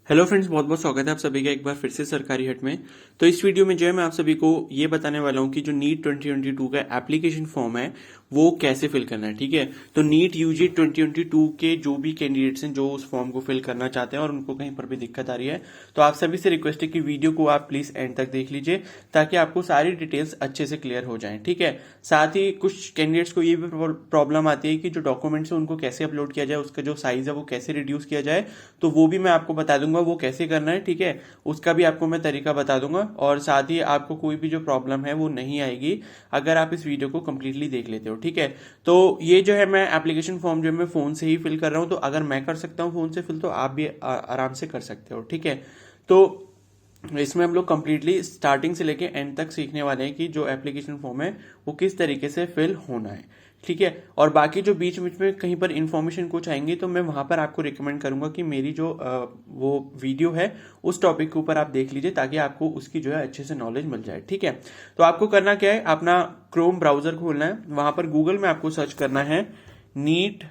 Hello friends, बहुत बहुत स्वागत है आप सभी का एक बार फिर से सरकारी हट में। तो इस वीडियो में जो है मैं आप सभी को ये बताने वाला हूँ कि जो नीट 2022 का एप्लीकेशन फॉर्म है वो कैसे फिल करना है। ठीक है, तो नीट यूजी 2022 के जो भी कैंडिडेट्स हैं जो उस फॉर्म को फिल करना चाहते हैं और उनको कहीं पर भी दिक्कत आ रही है, तो आप सभी से रिक्वेस्ट है कि वीडियो को आप प्लीज एंड तक देख लीजिए ताकि आपको सारी डिटेल्स अच्छे से क्लियर हो जाए। ठीक है, साथ ही कुछ कैंडिडेट्स को ये भी प्रॉब्लम आती है कि जो डॉक्यूमेंट्स है उनको कैसे अपलोड किया जाए, उसका जो साइज है वो कैसे रिड्यूस किया जाए, तो वो भी मैं आपको बता दूंगा वो कैसे करना है। ठीक है, उसका भी आपको मैं तरीका बता दूंगा और साथ ही आपको कोई भी जो प्रॉब्लम है वो नहीं आएगी अगर आप इस वीडियो को कंप्लीटली देख लेते हो। ठीक है, तो ये जो है मैं एप्लीकेशन फॉर्म जो है मैं फोन से ही फिल कर रहा हूं, तो अगर मैं कर सकता हूं फोन से फिल तो आप भी आराम से कर सकते हो। ठीक है, तो इसमें हम लोग कंप्लीटली स्टार्टिंग से लेके एंड तक सीखने वाले हैं कि जो एप्लीकेशन फॉर्म है वो किस तरीके से फिल होना है। ठीक है, और बाकी जो बीच बीच में कहीं पर इंफॉर्मेशन कुछ आएंगी तो मैं वहां पर आपको रिकमेंड करूंगा कि मेरी जो वो वीडियो है उस टॉपिक के ऊपर आप देख लीजिए ताकि आपको उसकी जो है अच्छे से नॉलेज मिल जाए। ठीक है, तो आपको करना क्या है, अपना क्रोम ब्राउजर खोलना है, वहां पर गूगल में आपको सर्च करना है नीट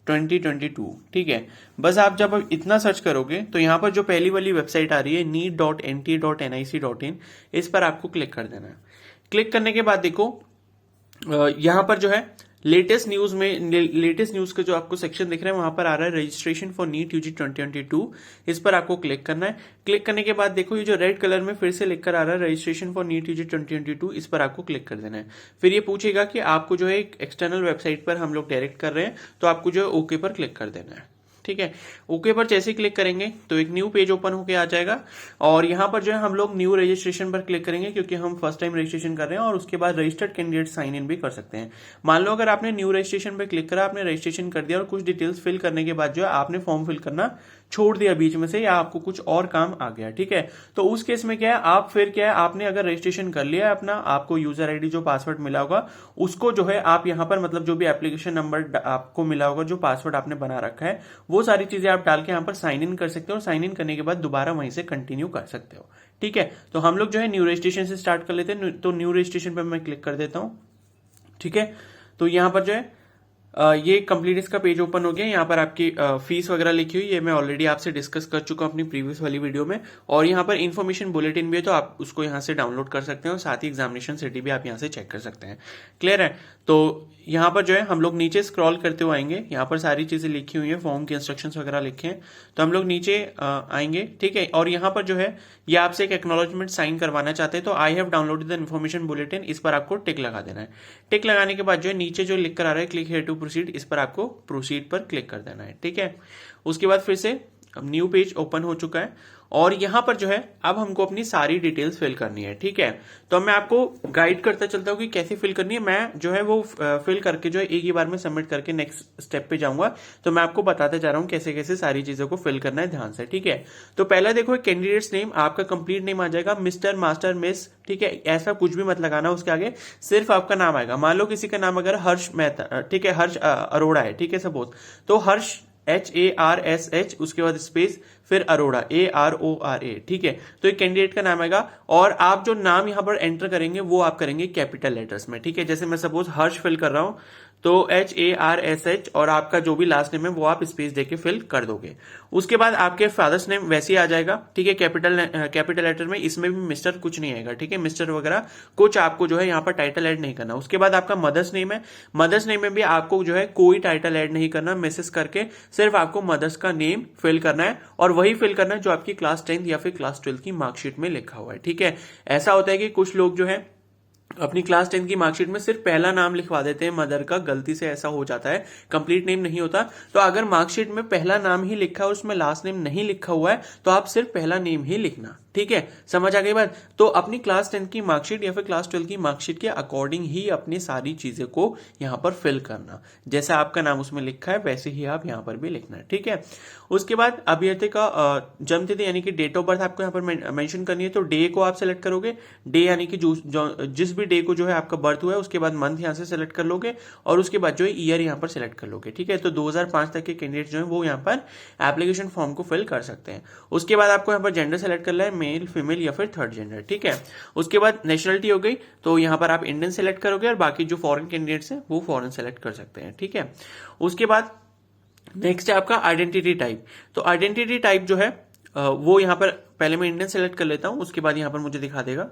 2022। ठीक है, बस आप जब इतना सर्च करोगे तो यहां पर जो पहली वाली वेबसाइट आ रही है neet.nt.nic.in, इस पर आपको क्लिक कर देना है। क्लिक करने के बाद देखो यहां पर जो है लेटेस्ट न्यूज का जो आपको सेक्शन दिख रहा है वहां पर आ रहा है रजिस्ट्रेशन फॉर नीट यूजी 2022। इस पर आपको क्लिक करना है। क्लिक करने के बाद देखो ये जो रेड कलर में फिर से लिखकर आ रहा है रजिस्ट्रेशन फॉर नीट यूजी 2022, इस पर आपको क्लिक कर देना है। फिर ये पूछेगा कि आपको जो है एक एक्सटर्नल वेबसाइट पर हम लोग डायरेक्ट कर रहे हैं, तो आपको जो है ओके पर क्लिक कर देना है। ठीक है, ओके पर जैसे ही क्लिक करेंगे तो एक न्यू पेज ओपन होके आ जाएगा और यहां पर जो है हम लोग न्यू रजिस्ट्रेशन पर क्लिक करेंगे क्योंकि हम फर्स्ट टाइम रजिस्ट्रेशन कर रहे हैं और उसके बाद रजिस्टर्ड कैंडिडेट साइन इन भी कर सकते हैं। मान लो अगर आपने न्यू रजिस्ट्रेशन पर क्लिक करा, आपने रजिस्ट्रेशन कर दिया और कुछ डिटेल्स फिल करने के बाद जो है आपने फॉर्म फिल करना छोड़ दिया बीच में से या आपको कुछ और काम आ गया। ठीक है, तो उस केस में क्या है, आप फिर क्या है, आपने अगर रजिस्ट्रेशन कर लिया है अपना, आपको यूजर आईडी जो पासवर्ड मिला होगा उसको जो है आप यहां पर मतलब जो भी एप्लीकेशन नंबर आपको मिला होगा, जो पासवर्ड आपने बना रखा है, वो सारी चीजें आप डाल के यहां पर साइन इन कर सकते हो और साइन इन करने के बाद दोबारा वहीं से कंटिन्यू कर सकते हो। ठीक है, तो हम लोग जो है न्यू रजिस्ट्रेशन से स्टार्ट कर लेते हैं, तो न्यू रजिस्ट्रेशन पर मैं क्लिक कर देता हूं। ठीक है, तो यहां पर जो है ये कंप्लीट इसका पेज ओपन हो गया। यहाँ पर आपकी फीस वगैरह लिखी हुई, ये मैं ऑलरेडी आपसे डिस्कस कर चुका हूँ अपनी प्रीवियस वाली वीडियो में, और यहाँ पर इन्फॉर्मेशन बुलेटिन भी है तो आप उसको यहाँ से डाउनलोड कर सकते हैं और साथ ही एग्जामिनेशन सिटी भी आप यहाँ से चेक कर सकते हैं। क्लियर है, तो यहाँ पर जो है हम लोग नीचे स्क्रॉल करते हुए आएंगे, यहाँ पर सारी चीजें लिखी हुई है, फॉर्म के इंस्ट्रक्शंस वगैरह लिखे हैं, तो हम लोग नीचे आएंगे। ठीक है, और यहाँ पर जो है ये आपसे एक एक्नॉलेजमेंट साइन करवाना चाहते हैं, तो I have downloaded the information bulletin, इस पर आपको टिक लगा देना है। टिक लगाने के बाद जो है नीचे जो लिख कर आ रहा है क्लिक हियर टू प्रोसीड, इस पर आपको प्रोसीड पर क्लिक कर देना है। ठीक है, उसके बाद फिर से अब न्यू पेज ओपन हो चुका है और यहां पर जो है अब हमको अपनी सारी डिटेल्स फिल करनी है। ठीक है, तो मैं आपको गाइड करता चलता हूं कि कैसे फिल करनी है। मैं जो है वो फिल करके जो है एक ही बार में सबमिट करके नेक्स्ट स्टेप पे जाऊंगा, तो मैं आपको बताते जा रहा हूं कैसे कैसे सारी चीजों को फिल करना है, ध्यान से। ठीक है, तो पहला देखो कैंडिडेट्स नेम, आपका कंप्लीट नेम आ जाएगा, मिस्टर, मास्टर, मिस। ठीक है, ऐसा कुछ भी मत लगाना उसके आगे, सिर्फ आपका नाम आएगा। मान लो किसी का नाम अगर हर्ष मेहता, ठीक है, हर्ष अरोड़ा है, ठीक है सपोज, तो हर्ष HARSH, उसके बाद स्पेस, फिर अरोड़ा ARORA। ठीक है, तो एक कैंडिडेट का नाम आएगा और आप जो नाम यहां पर एंटर करेंगे वो आप करेंगे कैपिटल लेटर्स में। ठीक है, जैसे मैं सपोज हर्ष फिल कर रहा हूं तो HARSH और आपका जो भी लास्ट नेम है वो आप स्पेस देके फिल कर दोगे। उसके बाद आपके फादर्स नेम वैसे ही आ जाएगा। ठीक है, कैपिटल लेटर में, इसमें भी मिस्टर कुछ नहीं आएगा। ठीक है, मिस्टर वगैरह कुछ आपको जो है यहाँ पर टाइटल ऐड नहीं करना। उसके बाद आपका मदर्स नेम है, मदर्स नेम में भी आपको जो है कोई टाइटल ऐड नहीं करना, मिसेस करके सिर्फ आपको मदर्स का नेम फिल करना है और वही फिल करना है जो आपकी क्लास 10th या फिर क्लास 12th की मार्कशीट में लिखा हुआ है। ठीक है, ऐसा होता है कि कुछ लोग जो है अपनी क्लास 10 की मार्कशीट में सिर्फ पहला नाम लिखवा देते हैं मदर का, गलती से ऐसा हो जाता है, कंप्लीट नेम नहीं होता। तो अगर मार्कशीट में पहला नाम ही लिखा है और उसमें लास्ट नेम नहीं लिखा हुआ है तो आप सिर्फ पहला नेम ही लिखना। ठीक है, समझ आ गई बात। तो अपनी क्लास 10 की मार्कशीट या फिर क्लास 12 की मार्कशीट के अकॉर्डिंग ही अपनी सारी चीजें को यहां पर फिल करना, जैसा आपका नाम उसमें लिखा है वैसे ही आप यहां पर भी लिखना है। ठीक है, उसके बाद अभ्यर्थी का जन्मतिथि यानी कि डेट ऑफ बर्थ आपको यहां पर मेंशन करनी है, तो डे को आप सेलेक्ट करोगे, डे यानी कि जिस भी डे को जो है आपका बर्थ हुआ है उसके बाद मंथ यहां से सेलेक्ट कर लोगे और उसके बाद जो है ईयर यहां पर सेलेक्ट कर लोगे। ठीक है, तो 2005 तक के कैंडिडेट जो है वो यहां पर एप्लीकेशन फॉर्म को फिल कर सकते हैं। उसके बाद आपको यहां पर जेंडर सेलेक्ट करना है, मेल, फीमेल या फिर थर्ड जेंडर। ठीक है, उसके बाद नेशनलिटी हो गई, तो यहां पर आप इंडियन सेलेक्ट करोगे और बाकी जो फॉरेन कैंडिडेट्स हैं वो फॉरेन सेलेक्ट कर सकते हैं। ठीक है, उसके बाद नेक्स्ट है आपका आइडेंटिटी टाइप। तो आइडेंटिटी टाइप जो है वो यहाँ पर पहले मैं इंडियन सेलेक्ट कर लेता हूँ, उसके बाद यहाँ पर मुझे दिखा देगा।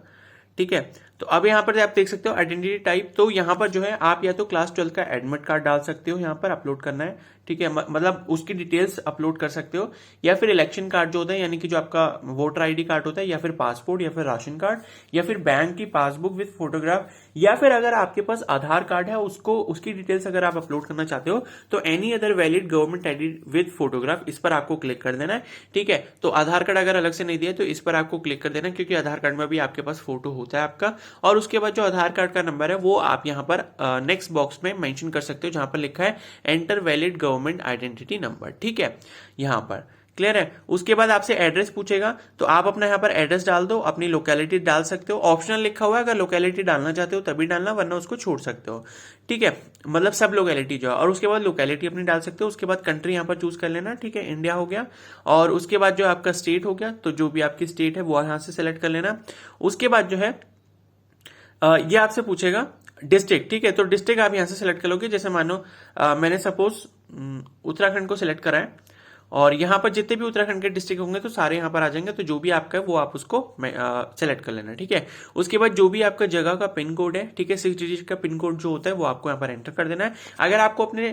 ठीक है, तो अब यहाँ पर आप देख सकते हो आइडेंटिटी टाइप, तो यहाँ पर जो है आप या तो क्लास 12 का एडमिट कार्ड डाल सकते हो, यहाँ पर अपलोड करना है। ठीक है, मतलब उसकी डिटेल्स अपलोड कर सकते हो, या फिर इलेक्शन कार्ड जो होता है, यानी कि जो आपका वोटर आईडी कार्ड होता है, या फिर पासपोर्ट, या फिर राशन कार्ड, या फिर बैंक की पासबुक विद फोटोग्राफ, या फिर अगर आपके पास आधार कार्ड है उसको, उसकी डिटेल्स अगर आप अपलोड करना चाहते हो तो any other valid government ID with photograph, इस पर आपको क्लिक कर देना है। ठीक है, तो आधार कार्ड अगर अलग से नहीं दिया तो इस पर आपको क्लिक कर देना है, क्योंकि आधार कार्ड में भी आपके पास फोटो होता है आपका। और उसके बाद जो आधार कार्ड का नंबर है वो आप यहाँ पर नेक्स्ट बॉक्स में मेंशन कर सकते हो, जहां पर लिखा है enter valid government identity number. ठीक है, यहां पर क्लियर है। उसके बाद आपसे एड्रेस पूछेगा, तो आप अपना यहाँ पर एड्रेस डाल दो, अपनी लोकेलिटी डाल सकते हो, ऑप्शनल लिखा हुआ है, अगर लोकेलिटी डालना चाहते हो तभी डालना, वरना उसको छोड़ सकते हो। ठीक है, मतलब सब लोकेलिटी जो है, और उसके बाद लोकेलिटी अपनी डाल सकते हो। उसके बाद कंट्री यहाँ पर चूज कर लेना। ठीक है, इंडिया हो गया, और उसके बाद जो आपका स्टेट हो गया, तो जो भी आपकी स्टेट है वो यहाँ से सेलेक्ट कर लेना। उसके बाद जो है ये आपसे पूछेगा डिस्ट्रिक्ट। ठीक है, तो डिस्ट्रिक्ट आप यहां से सेलेक्ट कर लोगे, जैसे मानो मैंने सपोज उत्तराखंड को सिलेक्ट करा है, और यहां पर जितने भी उत्तराखंड के डिस्ट्रिक्ट होंगे तो सारे यहां पर आ जाएंगे, तो जो भी आपका है वो आप उसको सेलेक्ट कर लेना। ठीक है, उसके बाद जो भी आपका जगह का पिन कोड है, ठीक है, 6 डिजिट का पिन कोड जो होता है वो आपको यहाँ पर एंटर कर देना है। अगर आपको अपने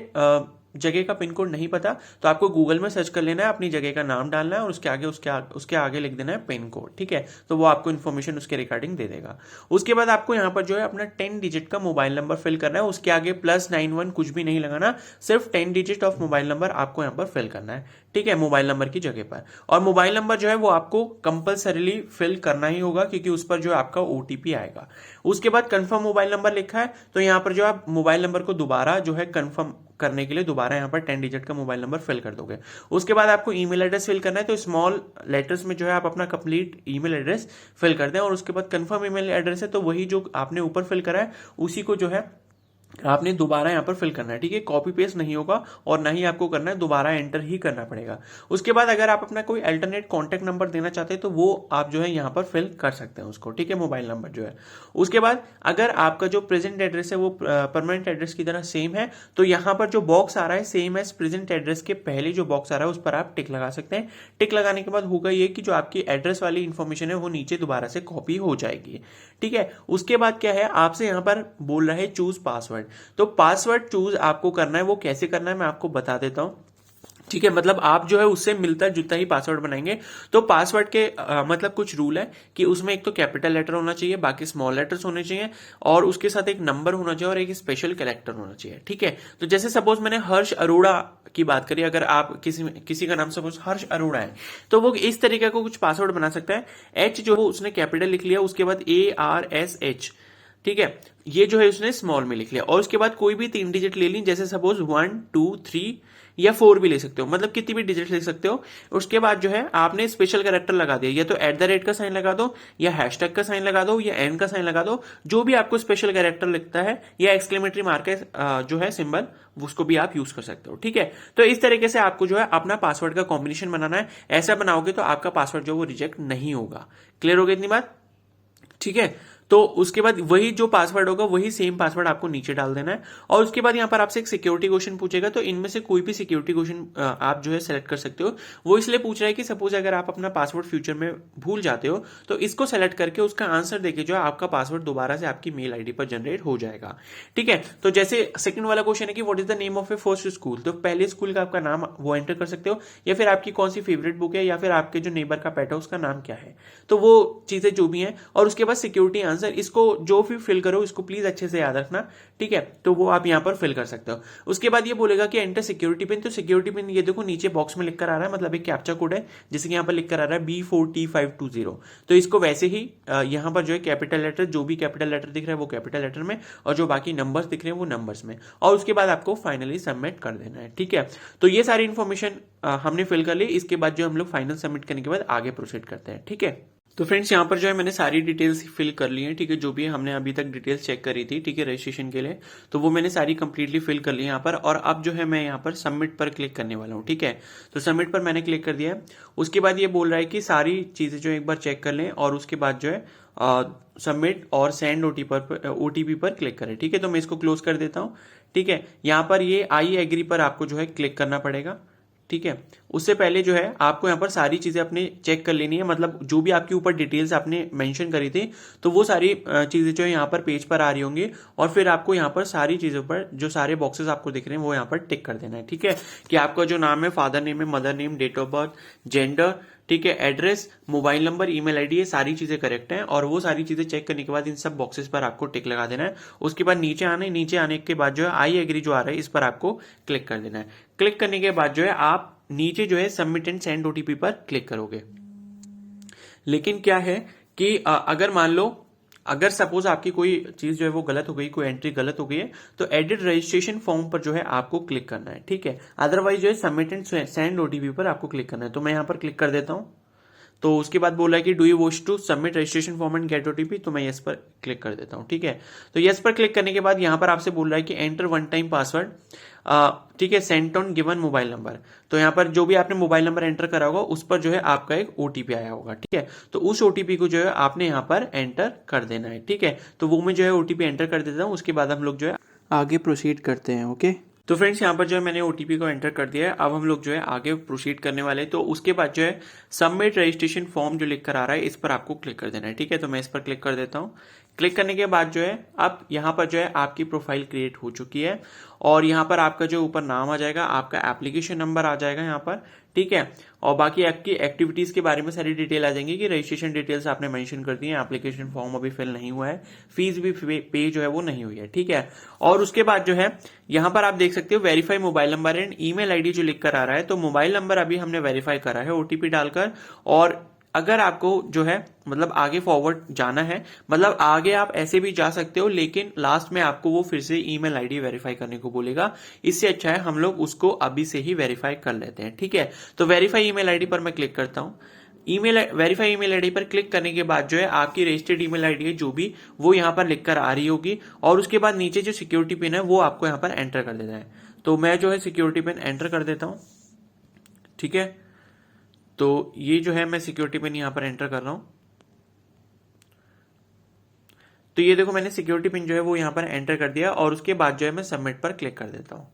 जगह का पिन कोड नहीं पता तो आपको गूगल में सर्च कर लेना है, अपनी जगह का नाम डालना है, और उसके आगे लिख देना है पिन कोड। ठीक है, तो वो आपको इन्फॉर्मेशन उसके रिगार्डिंग दे देगा। उसके बाद आपको यहाँ पर जो है अपना 10 डिजिट का मोबाइल नंबर फिल करना है, उसके आगे +91 कुछ भी नहीं लगाना, सिर्फ 10 डिजिट ऑफ मोबाइल नंबर आपको यहाँ पर फिल करना है। ठीक है, मोबाइल नंबर की जगह पर, और मोबाइल नंबर जो है वो आपको कंपलसरीली फिल करना ही होगा, क्योंकि उस पर जो है आपका ओटीपी आएगा। उसके बाद कंफर्म मोबाइल नंबर लिखा है, तो यहाँ पर जो आप मोबाइल नंबर को दोबारा जो है कंफर्म करने के लिए दोबारा यहाँ पर 10 डिजिट का मोबाइल नंबर फिल कर दोगे। उसके बाद आपको ईमेल एड्रेस फिल करना है, तो स्मॉल लेटर्स में जो है आप अपना कंप्लीट ईमेल एड्रेस फिल कर दें, और उसके बाद कंफर्म ईमेल एड्रेस है तो वही जो आपने ऊपर फिल करा है उसी को जो है आपने दोबारा यहां पर फिल करना है। ठीक है, कॉपी पेस्ट नहीं होगा, और ना ही आपको करना है, दोबारा एंटर ही करना पड़ेगा। उसके बाद अगर आप अपना कोई अल्टरनेट कॉन्टेक्ट नंबर देना चाहते हैं तो वो आप जो है यहां पर फिल कर सकते हैं उसको। ठीक है, मोबाइल नंबर जो है। उसके बाद अगर आपका जो प्रेजेंट एड्रेस है वो परमानेंट एड्रेस की तरह सेम है, तो यहां पर जो बॉक्स आ रहा है सेम एज प्रेजेंट एड्रेस के पहले जो बॉक्स आ रहा है उस पर आप टिक लगा सकते हैं। टिक लगाने के बाद होगा ये कि जो आपकी एड्रेस वाली इंफॉर्मेशन है वो नीचे दोबारा से कॉपी हो जाएगी। ठीक है, उसके बाद क्या है, आपसे यहां पर बोल रहा है चूज पासवर्ड, तो पासवर्ड चूज आपको करना है। वो कैसे करना है मैं आपको बता देता हूं। ठीक है, मतलब आप जो है उससे मिलता जुलता ही पासवर्ड बनाएंगे। तो पासवर्ड के मतलब कुछ रूल है कि उसमें एक तो कैपिटल लेटर होना चाहिए, बाकी स्मॉल लेटर्स होने चाहिए, और उसके साथ एक नंबर होना चाहिए, और एक स्पेशल कैरेक्टर होना चाहिए। ठीक है, तो जैसे सपोज मैंने हर्ष अरोड़ा की बात करी, अगर आप किसी का नाम सपोज हर्ष अरोड़ा है तो वो इस तरीके का कुछ पासवर्ड बना सकता है। एच जो उसने कैपिटल लिख लिया, उसके बाद ARSH, ठीक है, ये जो है उसने स्मॉल में लिख लिया, और उसके बाद कोई भी 3 डिजिट ले ली, जैसे सपोज 1 2 3 या 4 भी ले सकते हो, मतलब कितनी भी डिजिट ले सकते हो। उसके बाद जो है आपने स्पेशल कैरेक्टर लगा दिया, या तो @ का साइन लगा दो, या हैशटैग का साइन लगा दो, या एन का साइन लगा दो, जो भी आपको स्पेशल कैरेक्टर लगता है, या एक्सक्लेमेटरी मार्क जो है सिंबल, उसको भी आप यूज कर सकते हो। ठीक है, तो इस तरीके से आपको जो है अपना पासवर्ड का कॉम्बिनेशन बनाना है। ऐसा बनाओगे तो आपका पासवर्ड जो वो रिजेक्ट नहीं होगा। क्लियर हो गई इतनी बात? ठीक है, तो उसके बाद वही जो पासवर्ड होगा वही सेम पासवर्ड आपको नीचे डाल देना है। और उसके बाद यहां पर आपसे एक सिक्योरिटी क्वेश्चन पूछेगा, तो इनमें से कोई भी सिक्योरिटी क्वेश्चन आप जो है सेलेक्ट कर सकते हो। वो इसलिए पूछ रहा है कि सपोज अगर आप अपना पासवर्ड फ्यूचर में भूल जाते हो तो इसको सेलेक्ट करके उसका आंसर देके जो है आपका पासवर्ड दोबारा से आपकी मेल आईडी पर जनरेट हो जाएगा। ठीक है, तो जैसे सेकंड वाला क्वेश्चन है कि what is the name of A first school, तो पहले स्कूल का आपका नाम वो एंटर कर सकते हो, या फिर आपकी कौन सी फेवरेट बुक है, या फिर आपके जो नेबर का पेट है उसका नाम क्या है, तो वो चीजें जो भी हैं। और उसके बाद सिक्योरिटी आंसर, इसको जो भी फिल करो इसको प्लीज अच्छे से याद रखना। ठीक है, तो वो आप यहां पर फिल कर सकते हो। उसके बाद ये बोलेगा कि एंटर सिक्योरिटी पिन, तो सिक्योरिटी पिन ये देखो नीचे बॉक्स में लिखकर आ रहा है, मतलब एक कैप्चा कोड है, जैसे कि यहां पर लिखकर आ रहा है B4T520। तो इसको वैसे ही यहां पर जो है कैपिटल लेटर, जो भी कैपिटल लेटर दिख रहा है वो कैपिटल लेटर में, और जो बाकी नंबर्स दिख रहे हैं वो नंबर्स में, और उसके बाद आपको फाइनली सबमिट कर देना है। ठीक है, तो ये सारी इन्फॉर्मेशन हमने फिल कर ली। इसके बाद जो हम लोग फाइनल सबमिट करने के बाद आगे प्रोसीड करते हैं। ठीक है, तो फ्रेंड्स यहाँ पर जो है मैंने सारी डिटेल्स फिल कर ली हैं। ठीक है, जो भी हमने अभी तक डिटेल्स चेक करी थी, ठीक है, रजिस्ट्रेशन के लिए, तो वो मैंने सारी कंप्लीटली फिल कर ली है यहाँ पर। और अब जो है मैं यहाँ पर सबमिट पर क्लिक करने वाला हूँ। ठीक है, तो सबमिट पर मैंने क्लिक कर दिया है। उसके बाद ये बोल रहा है कि सारी चीजें जो एक बार चेक कर लें, और उसके बाद जो है सबमिट और सेंड OTP पर क्लिक करें। ठीक है, तो मैं इसको क्लोज कर देता हूँ। ठीक है, यहाँ पर ये आई एग्री पर आपको जो है क्लिक करना पड़ेगा। ठीक है। उससे पहले जो है आपको यहाँ पर सारी चीजें अपने चेक कर लेनी है, मतलब जो भी आपके ऊपर डिटेल्स आपने मेंशन करी थी तो वो सारी चीजें जो है यहाँ पर पेज पर आ रही होंगी, और फिर आपको यहाँ पर सारी चीजों पर जो सारे बॉक्सेस आपको दिख रहे हैं वो यहाँ पर टिक कर देना है। ठीक है, कि आपका जो नाम है, फादर नेम है, mother name, date of birth, gender, ठीक है, address, mobile number, email ID, ये सारी चीजें करेक्ट हैं। और वो सारी चीजें चेक करने के बाद इन सब बॉक्सेस पर आपको टिक लगा देना है। उसके बाद नीचे आने के बाद जो है आई एग्री जो आ रहा है इस पर आपको क्लिक कर देना है। क्लिक करने के बाद जो है आप नीचे जो है सबमिट एंड सेंड ओटीपी पर क्लिक करोगे। लेकिन क्या है कि अगर मान लो, अगर सपोज आपकी कोई चीज जो है वो गलत हो गई, कोई एंट्री गलत हो गई है, तो एडिट रजिस्ट्रेशन फॉर्म पर जो है आपको क्लिक करना है। ठीक है, अदरवाइज जो है सबमिट एंड सेंड ओटीपी पर आपको क्लिक करना है। तो मैं यहां पर क्लिक कर देता हूं। तो उसके बाद बोला है कि do you wish to submit registration form and get OTP, तो मैं यस पर क्लिक कर देता हूं। ठीक है, तो यस पर क्लिक करने के बाद यहां पर आपसे बोल रहा है कि एंटर वन टाइम पासवर्ड, ठीक है, Saint on given mobile number. तो यहां पर जो भी आपने मोबाइल नंबर एंटर करा होगा उस पर जो है आपका एक ओटीपी आया होगा। ठीक है, तो उस ओटीपी को जो है आपने यहां पर एंटर कर देना है। ठीक है, तो वो मैं जो है ओटीपी एंटर कर देता हूं। उसके बाद हम लोग जो है आगे प्रोसीड करते हैं। ओके, तो फ्रेंड्स यहाँ पर जो है मैंने ओटीपी को एंटर कर दिया है। अब हम लोग जो है आगे प्रोसीड करने वाले हैं। तो उसके बाद जो है सबमिट रजिस्ट्रेशन फॉर्म जो लिख कर आ रहा है इस पर आपको क्लिक कर देना है। ठीक है, तो मैं इस पर क्लिक कर देता हूँ। क्लिक करने के बाद जो है अब यहाँ पर जो है आपकी प्रोफाइल क्रिएट हो चुकी है, और यहाँ पर आपका जो ऊपर नाम आ जाएगा, आपका एप्लीकेशन नंबर आ जाएगा यहाँ पर। ठीक है, और बाकी आपकी एक्टिविटीज के बारे में सारी डिटेल आ जाएंगी कि रजिस्ट्रेशन डिटेल्स आपने मेंशन कर दी है, एप्लीकेशन फॉर्म अभी फिल नहीं हुआ है, फीस भी पे जो है वो नहीं हुई है। ठीक है, और उसके बाद जो है यहाँ पर आप देख सकते हो verify mobile number and email ID जो लिख कर आ रहा है। तो मोबाइल नंबर अभी हमने वेरीफाई करा है ओटीपी डालकर, और अगर आपको जो है मतलब आगे फॉरवर्ड जाना है, मतलब आगे आप ऐसे भी जा सकते हो, लेकिन लास्ट में आपको वो फिर से ईमेल आईडी वेरीफाई करने को बोलेगा। इससे अच्छा है हम लोग उसको अभी से ही वेरीफाई कर लेते हैं। ठीक है, तो वेरीफाई ईमेल आईडी पर मैं क्लिक करता हूँ। वेरीफाई ईमेल आईडी पर क्लिक करने के बाद जो है आपकी रजिस्टर्ड ईमेल आईडी है जो भी, वो यहाँ पर लिखकर आ रही होगी, और उसके बाद नीचे जो सिक्योरिटी पिन है वो आपको यहाँ पर एंटर कर देना है। तो मैं जो है सिक्योरिटी पिन एंटर कर देता हूँ। ठीक है, तो ये जो है मैं सिक्योरिटी पिन यहां पर एंटर कर रहा हूं। तो ये देखो मैंने सिक्योरिटी पिन जो है वो यहां पर एंटर कर दिया, और उसके बाद जो है मैं सबमिट पर क्लिक कर देता हूं।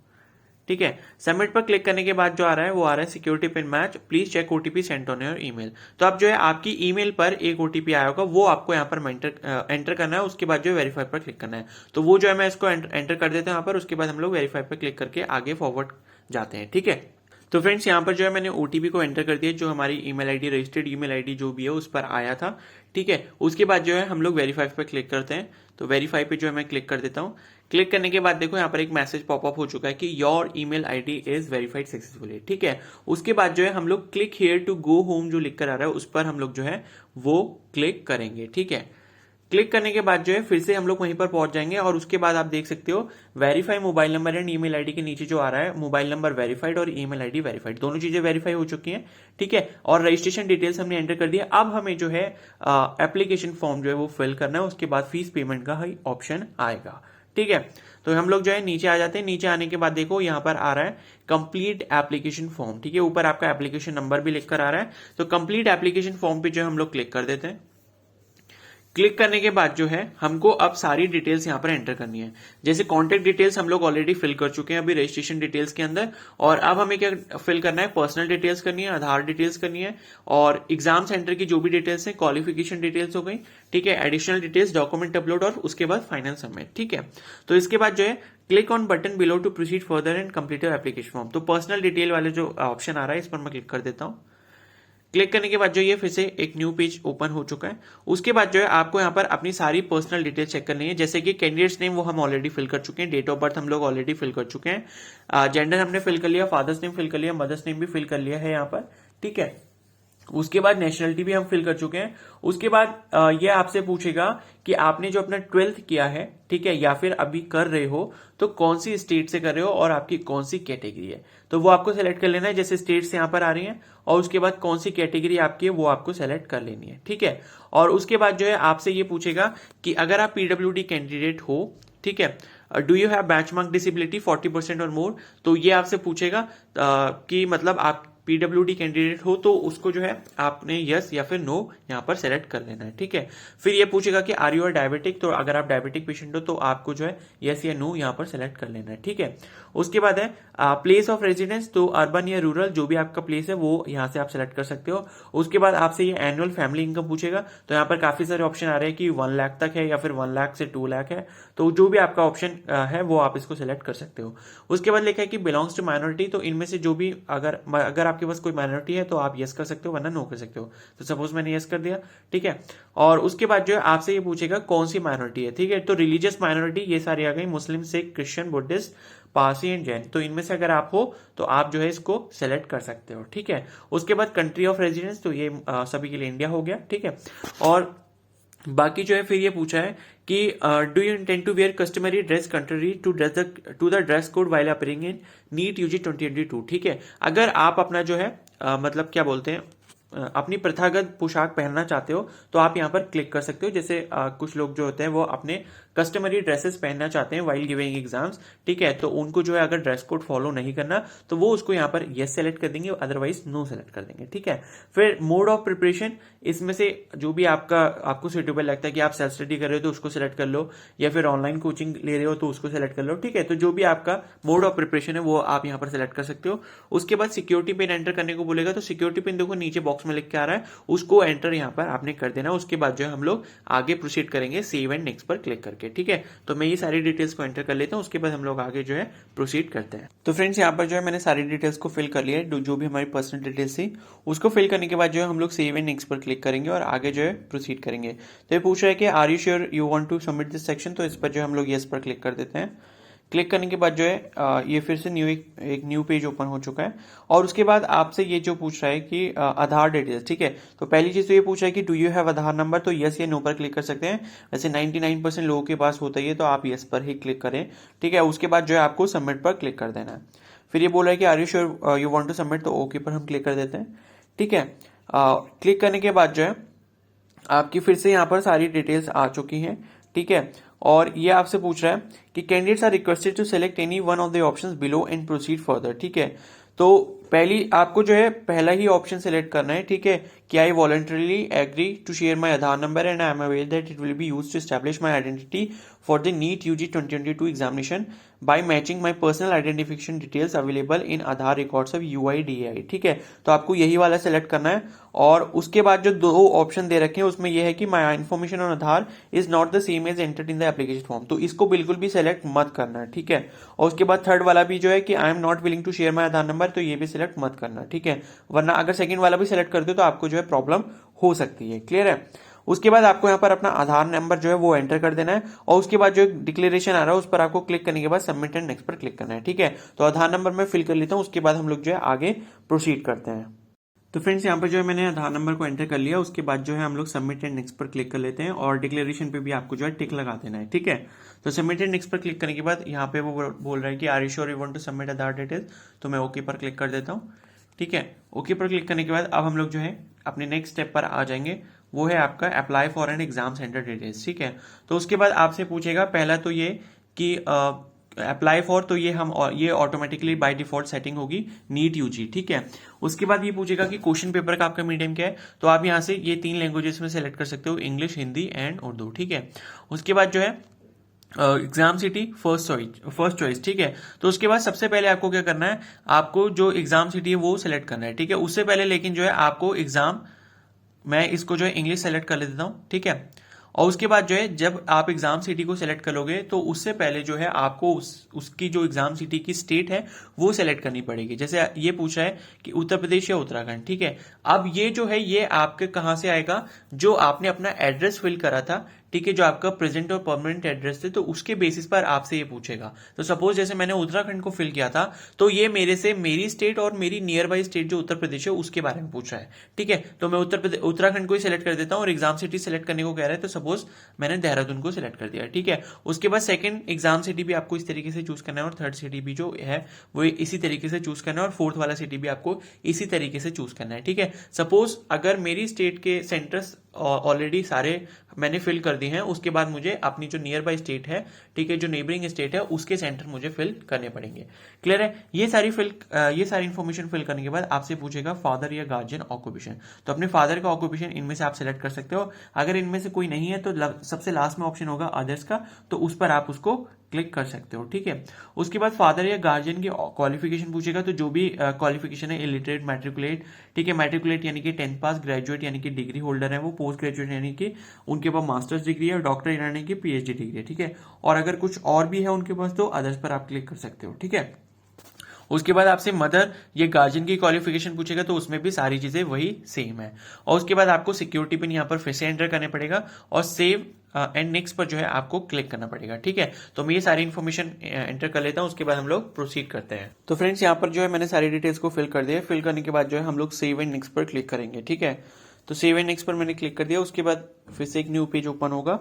ठीक है, सबमिट पर क्लिक करने के बाद जो आ रहा है वो आ रहा है security pin match, please check OTP sent on your email. तो अब जो है आपकी ईमेल पर एक ओटीपी आया होगा, वो आपको यहाँ पर एंटर करना है। उसके बाद जो है वेरीफाई पर क्लिक करना है। तो वो जो है मैं इसको एंटर कर देता हूं यहाँ पर। उसके बाद हम लोग वेरीफाई पर क्लिक करके आगे फॉरवर्ड जाते हैं। ठीक है, तो फ्रेंड्स यहाँ पर जो है मैंने ओटीपी को एंटर कर दिया, जो हमारी email ID, registered email ID जो भी है उस पर आया था। ठीक है, उसके बाद जो है हम लोग वेरीफाई पे क्लिक करते हैं। तो वेरीफाई पे जो है मैं क्लिक कर देता हूँ। क्लिक करने के बाद देखो यहाँ पर एक मैसेज पॉपअप हो चुका है कि your email ID is verified successfully. ठीक है, उसके बाद जो है हम लोग click here to go home जो लिख कर आ रहा है उस पर हम लोग जो है वो क्लिक करेंगे। ठीक है, क्लिक करने के बाद जो है फिर से हम लोग वहीं पर पहुंच जाएंगे, और उसके बाद आप देख सकते हो verify mobile number and email ID के नीचे जो आ रहा है मोबाइल नंबर वेरीफाइड और ईमेल आईडी वेरीफाइड, दोनों चीजें वेरीफाई हो चुकी हैं। ठीक है, और रजिस्ट्रेशन डिटेल्स हमने एंटर कर दिया। अब हमें जो है एप्लीकेशन फॉर्म जो है वो फिल करना है, उसके बाद फीस पेमेंट का ही ऑप्शन आएगा। ठीक है, तो हम लोग जो है नीचे आ जाते हैं। नीचे आने के बाद देखो यहाँ पर आ रहा है कंप्लीट एप्लीकेशन फॉर्म। ठीक है, ऊपर आपका एप्लीकेशन नंबर भी लिखकर आ रहा है। तो कंप्लीट एप्लीकेशन फॉर्म पे जो हम लोग क्लिक कर देते हैं। क्लिक करने के बाद जो है हमको अब सारी डिटेल्स यहाँ पर एंटर करनी है। जैसे कॉन्टेक्ट डिटेल्स हम लोग ऑलरेडी फिल कर चुके हैं अभी रजिस्ट्रेशन डिटेल्स के अंदर, और अब हमें क्या फिल करना है, पर्सनल डिटेल्स करनी है, आधार डिटेल्स करनी है, और एग्जाम सेंटर की जो भी डिटेल्स है, क्वालिफिकेशन डिटेल्स हो गई। ठीक है, एडिशनल डिटेल्स, डॉक्यूमेंट अपलोड, और उसके बाद फाइनल सबमिट। ठीक है, तो इसके बाद जो है click on button below to proceed further and complete your application form. तो पर्सनल डिटेल वाले जो ऑप्शन आ रहा है इस पर मैं क्लिक कर देता हूँ। क्लिक करने के बाद जो ये फिर से एक न्यू पेज ओपन हो चुका है। उसके बाद जो है आपको यहाँ पर अपनी सारी पर्सनल डिटेल चेक करनी है। जैसे कि कैंडिडेट्स नेम वो हम ऑलरेडी फिल कर चुके हैं, डेट ऑफ बर्थ हम लोग ऑलरेडी फिल कर चुके हैं, जेंडर हमने फिल कर लिया, फादर्स नेम फिल कर लिया, मदर्स नेम भी फिल कर लिया है यहाँ पर। ठीक है, उसके बाद नेशनलिटी भी हम फिल कर चुके हैं। उसके बाद ये आपसे पूछेगा कि आपने जो अपना 12th किया है, ठीक है, या फिर अभी कर रहे हो, तो कौन सी स्टेट से कर रहे हो और आपकी कौन सी कैटेगरी है, तो वो आपको सेलेक्ट कर लेना है। जैसे स्टेट्स यहाँ पर आ रही हैं, और उसके बाद कौन सी कैटेगरी आपकी है वो आपको सेलेक्ट कर लेनी है। ठीक है, और उसके बाद जो है आपसे ये पूछेगा कि अगर आप पीडब्ल्यूडी कैंडिडेट हो, ठीक है, do you have benchmark disability 40% और मोर, तो ये आपसे पूछेगा कि मतलब आप पीडब्ल्यूडी कैंडिडेट हो तो उसको जो है आपने यस या फिर नो यहाँ पर सेलेक्ट कर लेना है, ठीक है। फिर ये पूछेगा कि आर यू आर डायबिटिक, तो अगर आप डायबिटिक पेशेंट हो तो आपको जो है यस या नो यहाँ पर सेलेक्ट कर लेना है, ठीक है। उसके बाद है प्लेस ऑफ रेजिडेंस, तो अर्बन या रूरल जो भी आपका प्लेस है वो यहाँ से आप सेलेक्ट कर सकते हो। उसके बाद आपसे ये एनुअल फैमिली इनकम पूछेगा, तो यहाँ पर काफी सारे ऑप्शन आ रहे हैं कि 1 लाख तक है या फिर 1 लाख से 2 लाख है, तो जो भी आपका ऑप्शन है वो आप इसको सेलेक्ट कर सकते हो। उसके बाद लिखा है कि बिलोंग्स टू माइनॉरिटी, तो इनमें से जो भी अगर आपके पास कोई माइनॉरिटी है तो आप यस कर सकते हो वरना नो कर सकते हो। तो सपोज मैंने यस कर दिया, ठीक है। और उसके बाद जो है आपसे ये पूछेगा कौन सी माइनॉरिटी है, ठीक है। तो रिलीजियस माइनॉरिटी ये सारी आ गई, Muslim, Sikh, Christian, Buddhist, Parsi and Jain, तो इनमें से अगर आप हो तो आप जो है इसको सेलेक्ट कर सकते हो, ठीक है। उसके बाद कंट्री ऑफ रेजिडेंस, तो ये सभी के लिए इंडिया हो गया, ठीक है। और बाकी जो है फिर ये पूछा है कि do you intend to wear customary dress contrary to the dress code while appearing in NEET UG 2022, ठीक है। अगर आप अपना जो है मतलब क्या बोलते हैं अपनी प्रथागत पोशाक पहनना चाहते हो तो आप यहाँ पर क्लिक कर सकते हो। जैसे कुछ लोग जो होते हैं वो अपने कस्टमरी ड्रेसेस पहनना चाहते हैं वाइल गिविंग एग्जाम्स, ठीक है। तो उनको जो है अगर ड्रेस कोड फॉलो नहीं करना तो वो उसको यहाँ पर यस सेलेक्ट कर देंगे, अदरवाइज नो सेलेक्ट कर देंगे, ठीक है। फिर मोड ऑफ प्रिपरेशन, इसमें से जो भी आपको सुटेबल लगता है कि आप सेल्फ स्टडी कर रहे हो तो उसको सेलेक्ट कर लो, या फिर ऑनलाइन कोचिंग ले रहे हो तो उसको सेलेक्ट कर लो, ठीक है। तो जो भी आपका मोड ऑफ प्रिपरेशन है वो आप यहाँ पर सेलेक्ट कर सकते हो। उसके बाद सिक्योरिटी पिन एंटर करने को बोलेगा, तो सिक्योरिटी पिन देखो नीचे बॉक्स में लिख के आ रहा है, उसको एंटर यहाँ पर आपने कर देना। उसके बाद जो है हम लोग आगे प्रोसीड करेंगे सेव एंड नेक्स्ट पर क्लिक करके, ठीक है। तो मैं ये सारी डिटेल्स को एंटर कर लेता हूँ, उसके बाद हम लोग आगे जो है प्रोसीड करते हैं। तो फ्रेंड्स यहाँ पर जो है मैंने सारी डिटेल्स को फिल कर लिया है, जो भी हमारी पर्सनल डिटेल्स थी उसको फिल करने के बाद जो है हम लोग सेव एंड नेक्स्ट पर क्लिक करेंगे और आगे जो है प्रोसीड करेंगे। तो ये पूछ रहा है कि are you sure you want to submit this section, तो इस पर जो हम लोग यस पर क्लिक कर देते हैं। क्लिक करने के बाद जो है ये फिर से एक न्यू पेज ओपन हो चुका है। और उसके बाद आपसे ये जो पूछ रहा है कि आधार डिटेल्स, ठीक है। तो पहली चीज तो ये पूछ रहा है कि do you have Aadhaar number, तो यस या नो पर क्लिक कर सकते हैं। वैसे 99% लोगों के पास होता ही है, तो आप यस पर ही क्लिक करें, ठीक है। उसके बाद जो है आपको सबमिट पर क्लिक कर देना है। फिर ये बोल रहा है कि are you sure you want to submit, तो ओके पर हम क्लिक कर देते हैं, ठीक है। क्लिक करने के बाद जो है आपकी फिर से यहाँ पर सारी डिटेल्स आ चुकी हैं, ठीक है। और ये आपसे पूछ रहा है कि candidates are requested to select any one of the options below and proceed further, ठीक है। तो पहली आपको जो है पहला ही ऑप्शन सेलेक्ट करना है, ठीक है, कि I voluntarily agree to share my Aadhaar number and I am aware that it will be used to establish my identity for the NEET UG 2022 examination by matching my personal identification details available in Aadhaar records of UIDAI, ठीक है। तो आपको यही वाला select करना है। और उसके बाद जो दो ऑप्शन दे रखे हैं उसमें यह है कि my information on Aadhaar is not the same as entered in the application form, तो इसको बिल्कुल भी सेलेक्ट मत करना है, ठीक है। और उसके बाद थर्ड वाला भी जो है कि I am not willing to share my Aadhaar number, तो ये भी सिलेक्ट मत करना, ठीक है। वरना अगर सेकंड वाला भी सिलेक्ट करते हो तो आपको जो है प्रॉब्लम हो सकती है, क्लियर है। उसके बाद आपको यहाँ पर अपना आधार नंबर जो है वो एंटर कर देना है और उसके बाद जो डिक्लेरेशन आ रहा है उस पर आपको क्लिक करने के बाद सबमिट एंड नेक्स्ट पर क्लिक करना है, ठीक है। तो आधार नंबर मैं फिल कर लेता हूँ, उसके बाद हम लोग जो है आगे प्रोसीड करते हैं। तो फ्रेंड्स यहाँ पर जो है मैंने आधार नंबर को एंटर कर लिया, उसके बाद जो है हम लोग सबमिट एंड नेक्स्ट पर क्लिक कर लेते हैं और डिक्लेरेशन पे भी आपको जो है टिक लगा देना है, ठीक है। तो सबमिट एंड नेक्स्ट पर क्लिक करने के बाद यहाँ पे वो बोल रहा है कि are you sure you want to submit Aadhaar details, तो मैं ओके पर क्लिक कर देता हूँ, ठीक है। ओके पर क्लिक करने के बाद अब हम लोग जो है अपने नेक्स्ट स्टेप पर आ जाएंगे, वो है आपका apply for an exam centre details, ठीक है। तो उसके बाद आपसे पूछेगा पहला तो ये कि अप्लाई फॉर, तो ये ऑटोमेटिकली बाय डिफॉल्ट सेटिंग होगी नीट यूजी, ठीक है। उसके बाद ये पूछेगा कि क्वेश्चन पेपर का आपका मीडियम क्या है, तो आप यहाँ से ये 3 लैंग्वेजेस में सेलेक्ट कर सकते हो, इंग्लिश, हिंदी एंड उर्दू, ठीक है। उसके बाद जो है एग्जाम सिटी फर्स्ट चॉइस, ठीक है। तो उसके बाद सबसे पहले आपको क्या करना है, आपको जो एग्जाम सिटी है वो सिलेक्ट करना है, ठीक है। उससे पहले लेकिन जो है आपको एग्जाम, मैं इसको जो है इंग्लिश सेलेक्ट कर लेता हूं, ठीक है। और उसके बाद जो है जब आप एग्जाम सिटी को सेलेक्ट करोगे तो उससे पहले जो है आपको उसकी जो एग्जाम सिटी की स्टेट है वो सेलेक्ट करनी पड़ेगी। जैसे ये पूछ रहा है कि उत्तर प्रदेश या उत्तराखंड, ठीक है। अब ये जो है ये आपके कहां से आएगा, जो आपने अपना एड्रेस फिल करा था, ठीक है, जो आपका प्रेजेंट और परमानेंट एड्रेस थे, तो उसके बेसिस पर आपसे ये पूछेगा। तो सपोज जैसे मैंने उत्तराखंड को फिल किया था तो ये मेरे से मेरी स्टेट और मेरी नियर बाई स्टेट जो उत्तर प्रदेश है उसके बारे में पूछ रहा है, ठीक है। तो मैं उत्तराखंड को ही सिलेक्ट कर देता हूँ और एग्जाम सिटी सिलेक्ट करने को कह रहा है, तो सपोज मैंने देहरादून को सिलेक्ट कर दिया, ठीक है। उसके बाद सेकंड एग्जाम सिटी भी आपको इस तरीके से चूज करना है और थर्ड सिटी भी जो है वो इसी तरीके से चूज करना है और फोर्थ वाला सिटी भी आपको इसी तरीके से चूज करना है, ठीक है। सपोज अगर मेरी स्टेट के सेंटर्स ऑलरेडी सारे मैंने फिल कर दिए हैं। उसके बाद मुझे अपनी जो नियर बाई स्टेट है, ठीक है, जो नेबरिंग स्टेट है, उसके सेंटर मुझे फिल करने पड़ेंगे। क्लियर है? ये सारी इन्फॉर्मेशन फिल करने के बाद आपसे पूछेगा फादर या गार्जियन ऑक्यूपेशन। तो अपने फादर का ऑक्यूपेशन इनमें से आप सिलेक्ट कर सकते हो। अगर इनमें से कोई नहीं है तो सबसे लास्ट में ऑप्शन होगा अदर्स का, तो उस पर आप उसको क्लिक कर सकते हो। ठीक है, उसके बाद फादर या गार्जियन की क्वालिफिकेशन पूछेगा, तो जो भी क्वालिफिकेशन है, इलिटरेट, मैट्रिकुलेट, ठीक है, मैट्रिकुलेट यानी कि 10th पास, ग्रेजुएट यानी कि डिग्री होल्डर है वो, पोस्ट ग्रेजुएट यानी कि उनके पास मास्टर्स डिग्री है, और डॉक्टर यानी कि पीएचडी डिग्री है। ठीक है, और अगर कुछ और भी है उनके पास तो अदर्स पर आप क्लिक कर सकते हो। ठीक है, उसके बाद आपसे मदर ये गार्जियन की क्वालिफिकेशन पूछेगा, तो उसमें भी सारी चीजें वही सेम है। और उसके बाद आपको सिक्योरिटी पिन यहाँ पर फिर से एंटर करने पड़ेगा, और सेव एंड नेक्स्ट पर जो है आपको क्लिक करना पड़ेगा। ठीक है, तो मैं ये सारी इन्फॉर्मेशन एंटर कर लेता हूँ, उसके बाद हम लोग प्रोसीड करते हैं। तो फ्रेंड्स, यहाँ पर जो है मैंने सारी डिटेल्स को फिल कर दिया। फिल करने के बाद जो है हम लोग सेव एंड नेक्स्ट पर क्लिक करेंगे। ठीक है, तो सेव एंड नेक्स्ट पर मैंने क्लिक कर दिया। उसके बाद फिर से एक न्यू पेज ओपन होगा,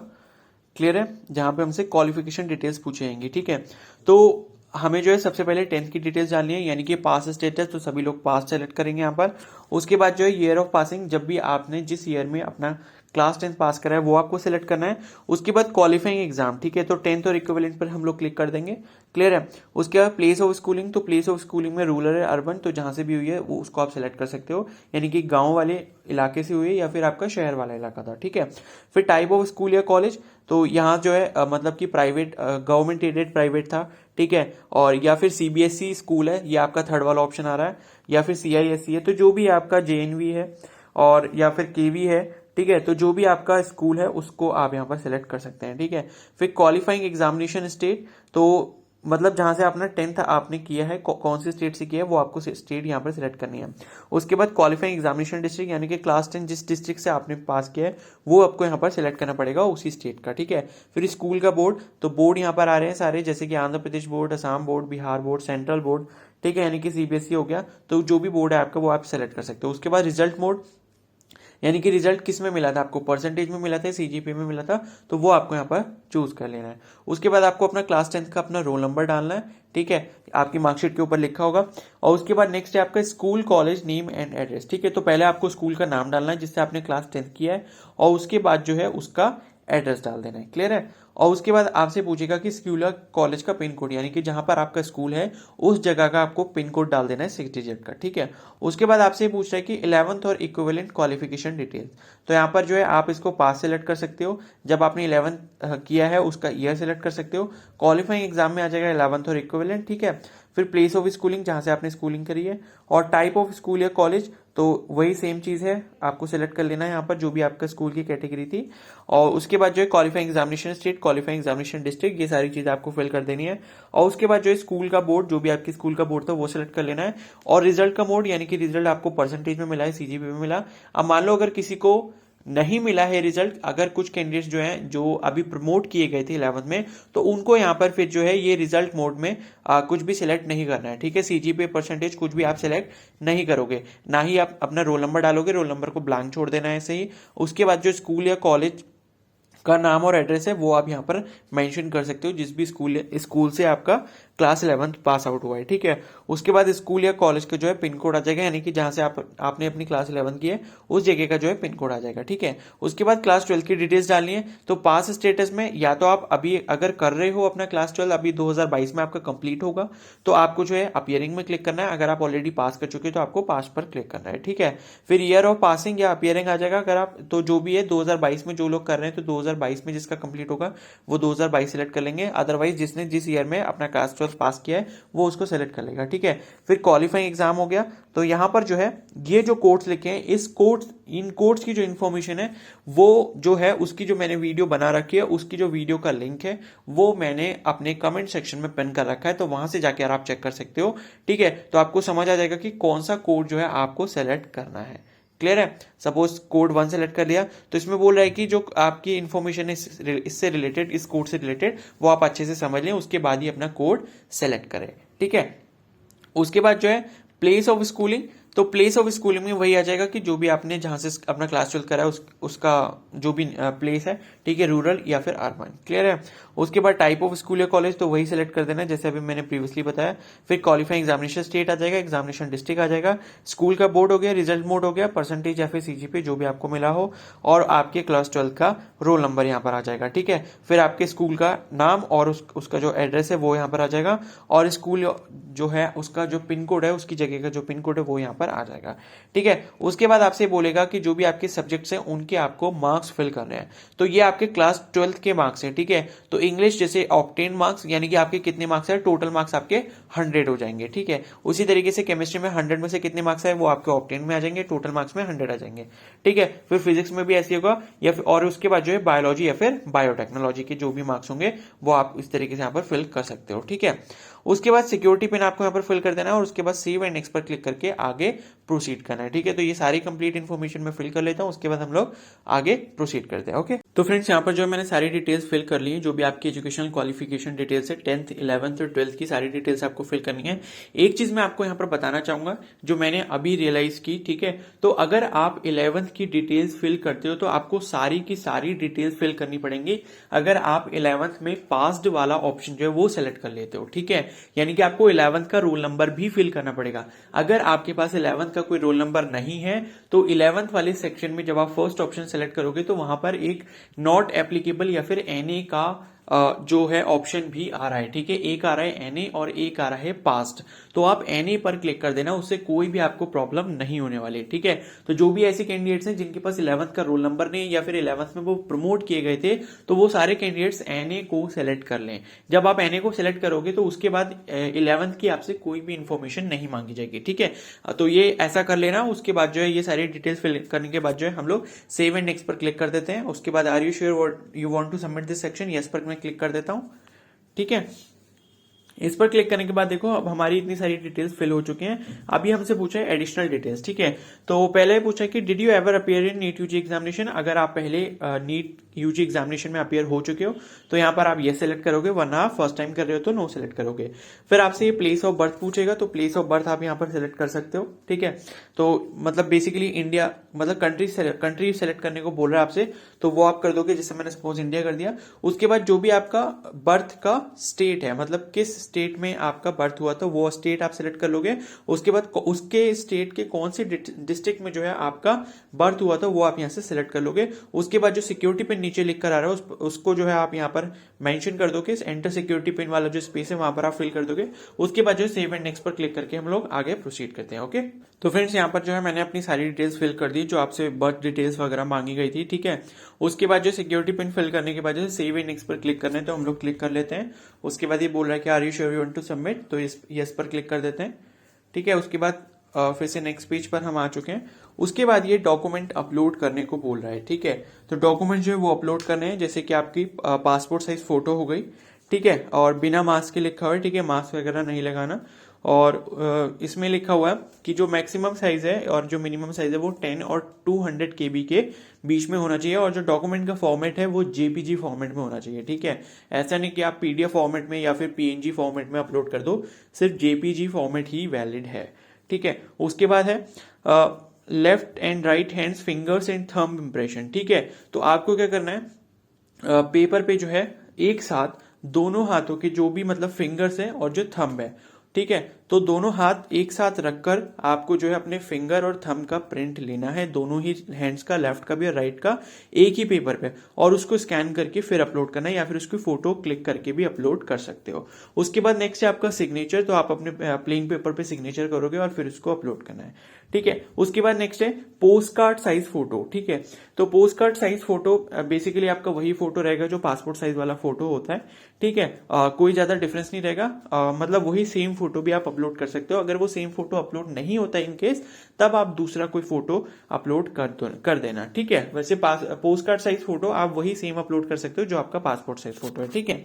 क्लियर है, जहां पे हमसे क्वालिफिकेशन डिटेल्स पूछे जाएंगे। ठीक है, तो हमें जो है सबसे पहले 10th की डिटेल्स डालनी है, यानी कि पास स्टेटस, तो सभी लोग पास सेलेक्ट करेंगे यहाँ पर। उसके बाद जो है ईयर ऑफ पासिंग, जब भी आपने जिस ईयर में अपना क्लास 10th पास करा है वो आपको सिलेक्ट करना है। उसके बाद क्वालिफाइंग एग्जाम, ठीक है, तो 10th और इक्विवेलेंट पर हम लोग क्लिक कर देंगे। क्लियर है, उसके बाद प्लेस ऑफ स्कूलिंग, तो प्लेस ऑफ स्कूलिंग में रूरल है, अर्बन, तो जहां से भी हुई है वो उसको आप सिलेक्ट कर सकते हो, यानी कि गांव वाले इलाके से हुई है या फिर आपका शहर वाला इलाका था। ठीक है, फिर टाइप ऑफ स्कूल या कॉलेज, तो यहाँ जो है मतलब कि प्राइवेट, गवर्नमेंट एडेड प्राइवेट था। ठीक है, और या फिर सीबीएसई स्कूल है, ये आपका थर्ड वाला ऑप्शन आ रहा है, या फिर सीआईएसई है, तो जो भी आपका जेएनवी है और या फिर केवी है। ठीक है, तो जो भी आपका स्कूल है उसको आप यहाँ पर सिलेक्ट कर सकते हैं। ठीक है, फिर क्वालिफाइंग एग्जामिनेशन स्टेट, तो मतलब जहां से आपने 10th आपने किया है, कौन सी स्टेट से किया है वो आपको स्टेट यहाँ पर सिलेक्ट करनी है। उसके बाद क्वालिफाइंग एग्जामिनेशन डिस्ट्रिक्ट, यानी कि क्लास 10 जिस डिस्ट्रिक्ट से आपने पास किया है वो आपको यहाँ पर सिलेक्ट करना पड़ेगा उसी स्टेट का। ठीक है, फिर स्कूल का बोर्ड, तो बोर्ड यहाँ पर आ रहे हैं सारे, जैसे कि Andhra Pradesh board, Assam board, Bihar board, central board. ठीक है, यानी कि सीबीएसई हो गया, तो जो भी बोर्ड है आपका वो आप सेलेक्ट कर सकते हो। उसके बाद रिजल्ट मोड, यानी कि रिजल्ट किस में मिला था आपको, परसेंटेज में मिला था, सीजीपीए में मिला था, तो वो आपको यहाँ पर चूज कर लेना है। उसके बाद आपको अपना क्लास 10th का अपना रोल नंबर डालना है। ठीक है, आपकी मार्कशीट के ऊपर लिखा होगा। और उसके बाद नेक्स्ट है आपका school college name and address. ठीक है, तो पहले आपको स्कूल का नाम डालना है जिससे आपने क्लास 10th किया है, और उसके बाद जो है उसका एड्रेस डाल देना है। क्लियर है, और उसके बाद आपसे पूछेगा कि स्कूल या कॉलेज का पिन कोड, यानी कि जहां पर आपका स्कूल है उस जगह का आपको पिन कोड डाल देना है 6 डिजिट का। ठीक है, उसके बाद आपसे पूछ रहा है कि 11th और इक्विवेलेंट क्वालिफिकेशन डिटेल, तो यहाँ पर जो है आप इसको पास सेलेक्ट कर सकते हो, जब आपने 11th किया है उसका ईयर सेलेक्ट कर सकते हो। क्वालिफाइंग एग्जाम में आ जाएगा 11th और इक्विवेलेंट। ठीक है, फिर प्लेस ऑफ स्कूलिंग, जहां से आपने स्कूलिंग करी है, और टाइप ऑफ स्कूल या कॉलेज, तो वही सेम चीज है, आपको सिलेक्ट कर लेना है यहाँ पर जो भी आपका स्कूल की कैटेगरी थी। और उसके बाद जो है qualifying examination state, qualifying examination district, ये सारी चीज आपको फिल कर देनी है। और उसके बाद जो है स्कूल का बोर्ड, जो भी आपके स्कूल का बोर्ड था वो सिलेक्ट कर लेना है। और रिजल्ट का मोड, यानी कि रिजल्ट आपको परसेंटेज में मिला है, सीजीपी में मिला। अब मान लो अगर किसी को नहीं मिला है रिजल्ट, अगर कुछ कैंडिडेट्स जो हैं जो अभी प्रमोट किए गए थे 11th में, तो उनको यहाँ पर फिर जो है ये रिजल्ट मोड में कुछ भी सिलेक्ट नहीं करना है। ठीक है, सीजीपीए परसेंटेज कुछ भी आप सिलेक्ट नहीं करोगे, ना ही आप अपना रोल नंबर डालोगे, रोल नंबर को ब्लैंक छोड़ देना है ऐसे ही। उसके बाद जो स्कूल या कॉलेज का नाम और एड्रेस है वो आप यहाँ पर मेंशन कर सकते हो, जिस भी स्कूल से आपका क्लास 11th पास आउट हुआ है। ठीक है, उसके बाद स्कूल या कॉलेज का जो है पिन कोड आ जाएगा, यानी कि जहां से आपने अपनी क्लास 11th की है उस जगह का जो है पिन कोड आ जाएगा। ठीक है, उसके बाद क्लास 12 की डिटेल्स डालनी है। तो पास स्टेटस में या तो आप अभी अगर कर रहे हो अपना क्लास 12 अभी 2022 में आपका कंप्लीट होगा, तो आपको जो है अपियरिंग में क्लिक करना है। अगर आप ऑलरेडी पास कर चुके तो आपको पास पर क्लिक करना है। ठीक है, फिर ईयर ऑफ पासिंग या अपियरिंग आ जाएगा, अगर आप तो जो भी है 2022 में जो लोग कर रहे हैं तो 2022 में जिसका कंप्लीट होगा वो 2022 सिलेक्ट कर लेंगे, अदरवाइज जिसने जिस ईयर में अपना क्लास 12 पास किया है वो उसको सेलेक्ट कर लेगा। ठीक है, फिर क्वालिफाइंग एग्जाम हो गया, तो यहां पर जो है ये जो कोर्स लिखे हैं इन कोर्स की जो इन्फॉर्मेशन है वो जो है उसकी जो मैंने वीडियो बना रखी है, उसकी जो वीडियो का लिंक है वो मैंने अपने कमेंट सेक्शन में पिन कर रखा है, तो वहां से जाके आप चेक कर सकते हो। ठीक है, तो आपको समझ आ जाएगा कि कौन सा कोड जो है आपको सेलेक्ट करना है। क्लियर है, सपोज कोड 1 सेलेक्ट कर लिया, तो इसमें बोल रहा है कि जो आपकी इन्फॉर्मेशन है इससे रिलेटेड, इस कोड से रिलेटेड, वो आप अच्छे से समझ लें, उसके बाद ही अपना कोड सेलेक्ट करें। ठीक है, उसके बाद जो है प्लेस ऑफ स्कूलिंग, तो प्लेस ऑफ स्कूलिंग में वही आ जाएगा कि जो भी आपने जहां से अपना क्लास 12 करा है उसका जो भी प्लेस है, ठीक है, रूरल या फिर अर्बन। क्लियर है। उसके बाद टाइप ऑफ स्कूल या कॉलेज, तो वही सिलेक्ट कर देना है जैसे अभी मैंने प्रीवियसली बताया। फिर क्वालिफाइंग एग्जामिनेशन स्टेट आ जाएगा, एग्जामिनेशन डिस्ट्रिक्ट आ जाएगा, स्कूल का बोर्ड हो गया, रिजल्ट मोड हो गया, परसेंटेज या फिर सीजीपीए जो भी आपको मिला हो, और आपके क्लास 12 का रोल नंबर यहाँ पर आ जाएगा। ठीक है। फिर आपके स्कूल का नाम और उसका जो एड्रेस है वो यहाँ पर आ जाएगा, और स्कूल जो है उसका जो पिन कोड है, उसकी जगह का जो पिन कोड है वो यहाँ पर आ जाएगा। ठीक है। उसके बाद आपसे बोलेगा कि जो भी आपके सब्जेक्ट्स हैं उनके आपको मार्क्स फिल करने हैं। तो ये आपके क्लास 12 के मार्क्स हैं। ठीक है। तो इंग्लिश जैसे ऑब्टेन मार्क्स, यानी कि आपके कितने मार्क्स है, टोटल मार्क्स आपके 100 हो जाएंगे। ठीक है। उसी तरीके से केमिस्ट्री में 100 में से कितने मार्क्स है वो आपके ऑब्टेन में आ जाएंगे, टोटल मार्क्स में 100 आ जाएंगे। ठीक है। फिर फिजिक्स में भी ऐसे होगा, या फिर और उसके बाद जो है बायोलॉजी या फिर बायोटेक्नोलॉजी के जो भी मार्क्स होंगे वो आप इस तरीके से यहाँ पर फिल कर सकते हो। ठीक है। उसके बाद सिक्योरिटी पिन आपको यहाँ पर फिल कर देना है, और उसके बाद सेव एंड नेक्स्ट पर क्लिक करके आगे प्रोसीड करना है। ठीक है। तो ये सारी कंप्लीट इन्फॉर्मेशन मैं फिल कर लेता हूँ, उसके बाद हम लोग आगे प्रोसीड करते हैं। ओके। तो फ्रेंड्स यहाँ पर जो मैंने सारी डिटेल्स फिल कर ली है, जो भी आपकी एजुकेशनल क्वालिफिकेशन डिटेल्स है 10th 11th और 12th की सारी डिटेल्स आपको फिल करनी है। एक चीज मैं आपको यहाँ पर बताना चाहूंगा जो मैंने अभी रियलाइज की। ठीक है। तो अगर आप 11th की डिटेल्स फिल करते हो तो आपको सारी की सारी डिटेल्स फिल करनी पड़ेंगी अगर आप 11th में पास्ड वाला ऑप्शन जो है वो सेलेक्ट कर लेते हो। ठीक है। यानी कि आपको 11th का रोल नंबर भी फिल करना पड़ेगा। अगर आपके पास 11th का कोई रोल नंबर नहीं है तो 11th वाले सेक्शन में जब आप फर्स्ट ऑप्शन सेलेक्ट करोगे तो वहां पर एक नॉट एप्लीकेबल या फिर एनए का जो है ऑप्शन भी आ रहा है। ठीक है। एक आ रहा है एनए और एक आ रहा है पास्ट। तो आप एनए पर क्लिक कर देना, उससे कोई भी आपको प्रॉब्लम नहीं होने वाली। ठीक है। तो जो भी ऐसे कैंडिडेट्स हैं जिनके पास 11th का रोल नंबर नहीं या फिर 11th में वो प्रमोट किए गए थे, तो वो सारे कैंडिडेट्स एनए को सिलेक्ट कर लें। जब आप एनए को सिलेक्ट करोगे तो उसके बाद 11th की आपसे कोई भी इंफॉर्मेशन नहीं मांगी जाएगी। ठीक है। तो ये ऐसा कर लेना। उसके बाद जो है ये सारी डिटेल्स फिल करने के बाद जो है हम लोग सेव एंड नेक्स्ट पर क्लिक कर देते हैं। उसके बाद are you sure you want to submit this section, yes पर मैं क्लिक कर देता हूं। ठीक है। इस पर क्लिक करने के बाद देखो अब हमारी इतनी सारी डिटेल्स फिल हो चुकी हैं। अभी हमसे पूछा है एडिशनल डिटेल्स। ठीक है। तो पहले पूछा है कि did you ever appear in NEET UG examination. अगर आप पहले नीट यूजी एग्जामिनेशन में अपीयर हो चुके हो तो यहाँ पर आप ये सेलेक्ट करोगे, वरना आप फर्स्ट टाइम कर रहे हो तो नो सेलेक्ट करोगे। फिर आपसे ये प्लेस ऑफ बर्थ पूछेगा, तो प्लेस ऑफ बर्थ आप यहाँ पर सेलेक्ट कर सकते हो। ठीक है। तो मतलब बेसिकली इंडिया, मतलब कंट्री सेलेक्ट करने को बोल रहा है आपसे, तो वो आप कर दोगे। जैसे मैंने सपोज इंडिया कर दिया। उसके बाद जो भी आपका बर्थ का स्टेट है, मतलब किस स्टेट में आपका बर्थ हुआ था वो स्टेट आप सेलेक्ट कर लोगे। उसके बाद उसके स्टेट के कौन से डिस्ट्रिक्ट में जो है आपका बर्थ हुआ था वो आप यहाँ से सेलेक्ट कर लोगे। उसके बाद जो सिक्योरिटी पिन नीचे लिख कर आ रहा है उसको जो है आप यहाँ पर मेंशन कर दोगे। एंटर सिक्योरिटी पिन वाला जो स्पेस है वहां पर आप फिल कर दोगे। उसके बाद जो सेव एंड नेक्स्ट पर क्लिक करके हम लोग आगे प्रोसीड करते हैं। ओके। तो फ्रेंड्स यहाँ पर जो है मैंने अपनी सारी डिटेल्स फिल कर दी जो आपसे बर्थ डिटेल्स वगैरह मांगी गई थी। ठीक है। उसके बाद जो सिक्योरिटी पिन फिल करने के बाद जो सेव एंड नेक्स्ट पर क्लिक करना है तो हम लोग क्लिक कर लेते हैं। उसके बाद ये बोल रहा है कि are you sure you want to submit, तो यस पर क्लिक कर देते हैं। ठीक है। उसके बाद फिर से नेक्स्ट पेज पर हम आ चुके हैं। उसके बाद ये डॉक्यूमेंट अपलोड करने को बोल रहा है। ठीक है। तो डॉक्यूमेंट जो है वो अपलोड करने हैं, जैसे कि आपकी पासपोर्ट साइज फोटो हो गई। ठीक है। और बिना मास्क के लिखा हुआ है। ठीक है। मास्क वगैरह नहीं लगाना। और इसमें लिखा हुआ है कि जो मैक्सिमम साइज है और जो मिनिमम साइज है वो 10 और 200 KB के बीच में होना चाहिए, और जो डॉक्यूमेंट का फॉर्मेट है वो JPG फॉर्मेट में होना चाहिए। ठीक है। ऐसा नहीं कि आप PDF फॉर्मेट में या फिर PNG फॉर्मेट में अपलोड कर दो, सिर्फ JPG फॉर्मेट ही वैलिड है। ठीक है। उसके बाद है left and right hands fingers and thumb impression. ठीक है। तो आपको क्या करना है, पेपर पे जो है एक साथ दोनों हाथों के जो भी मतलब फिंगर्स है और जो थंब है, ठीक है, तो दोनों हाथ एक साथ रखकर आपको जो है अपने फिंगर और थंब का प्रिंट लेना है, दोनों ही हैंड्स का, लेफ्ट का भी और राइट का, एक ही पेपर पे, और उसको स्कैन करके फिर अपलोड करना है, या फिर उसकी फोटो क्लिक करके भी अपलोड कर सकते हो। उसके बाद नेक्स्ट है आपका सिग्नेचर, तो आप अपने प्लेन पेपर पे सिग्नेचर करोगे और फिर उसको अपलोड करना है। ठीक है। उसके बाद नेक्स्ट है पोस्ट कार्ड साइज फोटो। ठीक है। तो post card size photo basically आपका वही फोटो रहेगा जो पासपोर्ट साइज वाला फोटो होता है। ठीक है। कोई ज्यादा डिफरेंस नहीं रहेगा, मतलब वही सेम फोटो भी आप अपलोड कर सकते हो। अगर वो सेम फोटो अपलोड नहीं होता इन केस, तब आप दूसरा कोई फोटो अपलोड कर देना। ठीक है। वैसे पोस्ट कार्ड साइज फोटो आप वही सेम अपलोड कर सकते हो जो आपका पासपोर्ट साइज फोटो है। ठीक है।